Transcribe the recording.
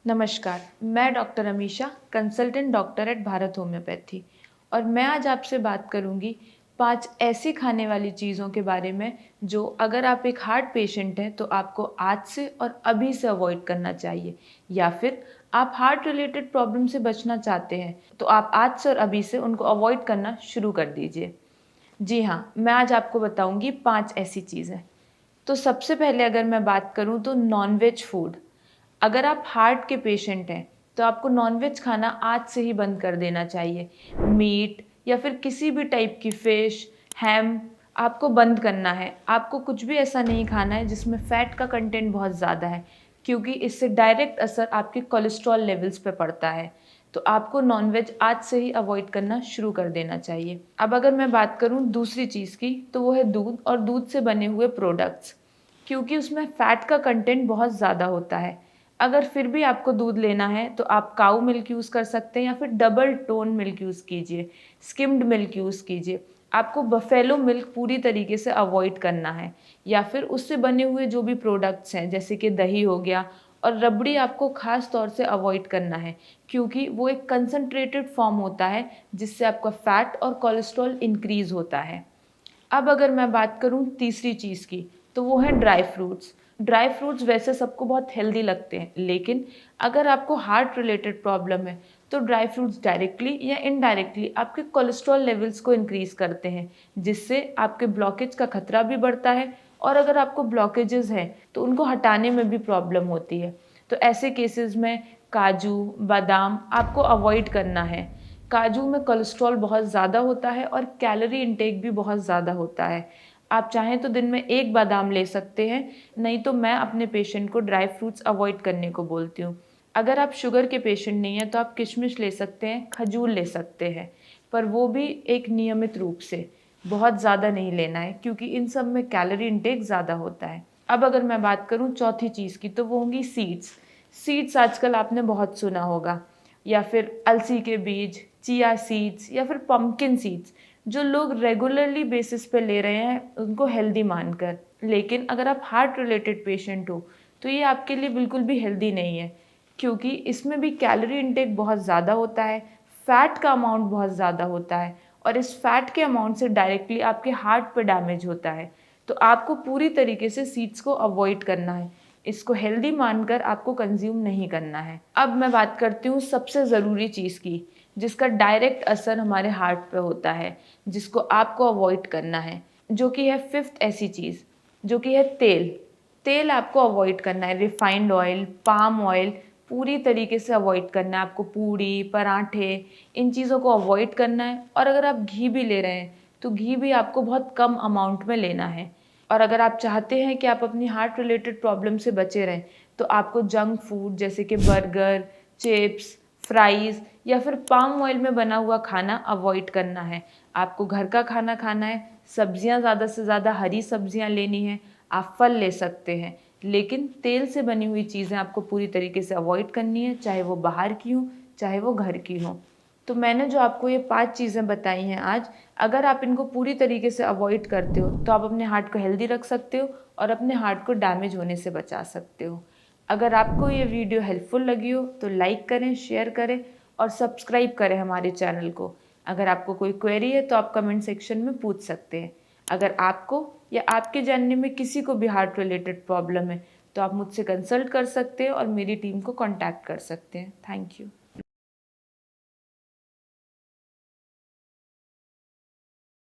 नमस्कार, मैं doctor Amisha, consultant doctor at Bharat homeopathy और मैं आज आपसे बात करूंगी 5 ऐसी खाने वाली चीज़ों के बारे में जो अगर आप एक हार्ट पेशेंट हैं तो आपको आज से और अभी से अवॉइड करना चाहिए या फिर आप हार्ट रिलेटेड प्रॉब्लम से बचना चाहते हैं तो आप आज से और अभी से उनको अवॉइड करना शुरू कर दीजिए। जी हाँ, मैं आज आपको बताऊंगी 5 ऐसी चीज़ें। तो सबसे पहले अगर मैं बात करूं तो नॉन-वेज फूड। अगर आप हार्ट के पेशेंट हैं, तो आपको नॉन-वेज खाना आज से ही बंद कर देना चाहिए। मीट या फिर किसी भी टाइप की फ़िश, हैम आपको बंद करना है। आपको कुछ भी ऐसा नहीं खाना है जिसमें फ़ैट का कंटेंट बहुत ज़्यादा है, क्योंकि इससे डायरेक्ट असर आपके कोलेस्ट्रॉल लेवल्स पे पड़ता है। तो आपको नॉन-वेज आज से ही अवॉइड करना शुरू कर देना चाहिए। अब अगर मैं बात करूँ दूसरी चीज़ की, तो वो है दूध और दूध से बने हुए प्रोडक्ट्स, क्योंकि उसमें फ़ैट का कंटेंट बहुत ज़्यादा होता है। अगर फिर भी आपको दूध लेना है तो आप काऊ मिल्क यूज़ कर सकते हैं या फिर डबल टोन मिल्क यूज़ कीजिए, स्किम्ड मिल्क यूज़ कीजिए। आपको बफ़ेलो मिल्क पूरी तरीके से अवॉइड करना है या फिर उससे बने हुए जो भी प्रोडक्ट्स हैं जैसे कि दही हो गया और रबड़ी आपको ख़ास तौर से अवॉइड करना है, क्योंकि वो एक कंसंट्रेटेड फ़ॉर्म होता है जिससे आपका फ़ैट और कोलेस्ट्रॉल इंक्रीज़ होता है। अब अगर मैं बात करूँ तीसरी चीज़ की, तो वो है ड्राई फ्रूट्स। ड्राई फ्रूट्स वैसे सबको बहुत हेल्दी लगते हैं, लेकिन अगर आपको हार्ट रिलेटेड प्रॉब्लम है, तो ड्राई फ्रूट्स डायरेक्टली या इनडायरेक्टली आपके कोलेस्ट्रॉल लेवल्स को इंक्रीज़ करते हैं, जिससे आपके ब्लॉकेज का खतरा भी बढ़ता है और अगर आपको ब्लॉकेजेस हैं, तो उनको हटाने में भी प्रॉब्लम होती है। तो ऐसे केसेस में काजू, बादाम आपको अवॉइड करना है। काजू में कोलेस्ट्रॉल बहुत ज़्यादा होता है और कैलोरी इंटेक भी बहुत ज़्यादा होता है। आप चाहें तो दिन में 1 बादाम ले सकते हैं, नहीं तो मैं अपने पेशेंट को ड्राई फ्रूट्स अवॉइड करने को बोलती हूँ। अगर आप शुगर के पेशेंट नहीं हैं तो आप किशमिश ले सकते हैं, खजूर ले सकते हैं, पर वो भी एक नियमित रूप से, बहुत ज़्यादा नहीं लेना है क्योंकि इन सब में कैलोरी इंटेक ज़्यादा होता है। अब अगर मैं बात करूँ चौथी चीज़ की, तो वो होंगी सीड्स। सीड्स आजकल आपने बहुत सुना होगा, या फिर अलसी के बीज, चिया सीड्स या फिर पम्पकिन सीड्स, जो लोग रेगुलरली बेसिस पे ले रहे हैं उनको हेल्दी मानकर। लेकिन अगर आप हार्ट रिलेटेड पेशेंट हो तो ये आपके लिए बिल्कुल भी हेल्दी नहीं है, क्योंकि इसमें भी कैलोरी इंटेक बहुत ज़्यादा होता है, फ़ैट का अमाउंट बहुत ज़्यादा होता है और इस फ़ैट के अमाउंट से डायरेक्टली आपके हार्ट पे डैमेज होता है। तो आपको पूरी तरीके से सीड्स को अवॉइड करना है, इसको हेल्दी मानकर आपको कंज्यूम नहीं करना है। अब मैं बात करती हूँ सबसे ज़रूरी चीज़ की, जिसका डायरेक्ट असर हमारे हार्ट पे होता है, जिसको आपको अवॉइड करना है, जो कि है 5th ऐसी चीज़, जो कि है तेल। तेल आपको अवॉइड करना है, रिफाइंड ऑयल, पाम ऑयल पूरी तरीके से अवॉइड करना है आपको। पूड़ी, पराठे इन चीज़ों को अवॉइड करना है और अगर आप घी भी ले रहे हैं, तो घी भी आपको बहुत कम अमाउंट में लेना है। और अगर आप चाहते हैं कि आप अपनी हार्ट रिलेटेड प्रॉब्लम से बचे रहें, तो आपको जंक फूड जैसे कि बर्गर, चिप्स, फ्राइज़ या फिर पाम ऑयल में बना हुआ खाना अवॉइड करना है। आपको घर का खाना खाना है, सब्जियां ज़्यादा से ज़्यादा हरी सब्जियां लेनी है, आप फल ले सकते हैं, लेकिन तेल से बनी हुई चीज़ें आपको पूरी तरीके से अवॉइड करनी है, चाहे वो बाहर की हों, चाहे वो घर की हों। तो मैंने जो आपको ये 5 चीज़ें बताई हैं आज, अगर आप इनको पूरी तरीके से अवॉइड करते हो, तो आप अपने हार्ट को हेल्दी रख सकते हो और अपने हार्ट को डैमेज होने से बचा सकते हो। अगर आपको ये वीडियो हेल्पफुल लगी हो, तो लाइक करें, शेयर करें और सब्सक्राइब करें हमारे चैनल को। अगर आपको कोई क्वेरी है, तो आप कमेंट सेक्शन में पूछ सकते हैं। अगर आपको या आपके जानने में किसी को भी हार्ट रिलेटेड प्रॉब्लम है, तो आप मुझसे कंसल्ट कर सकते हैं और मेरी टीम को कॉन्टैक्ट कर सकते हैं। Thank you.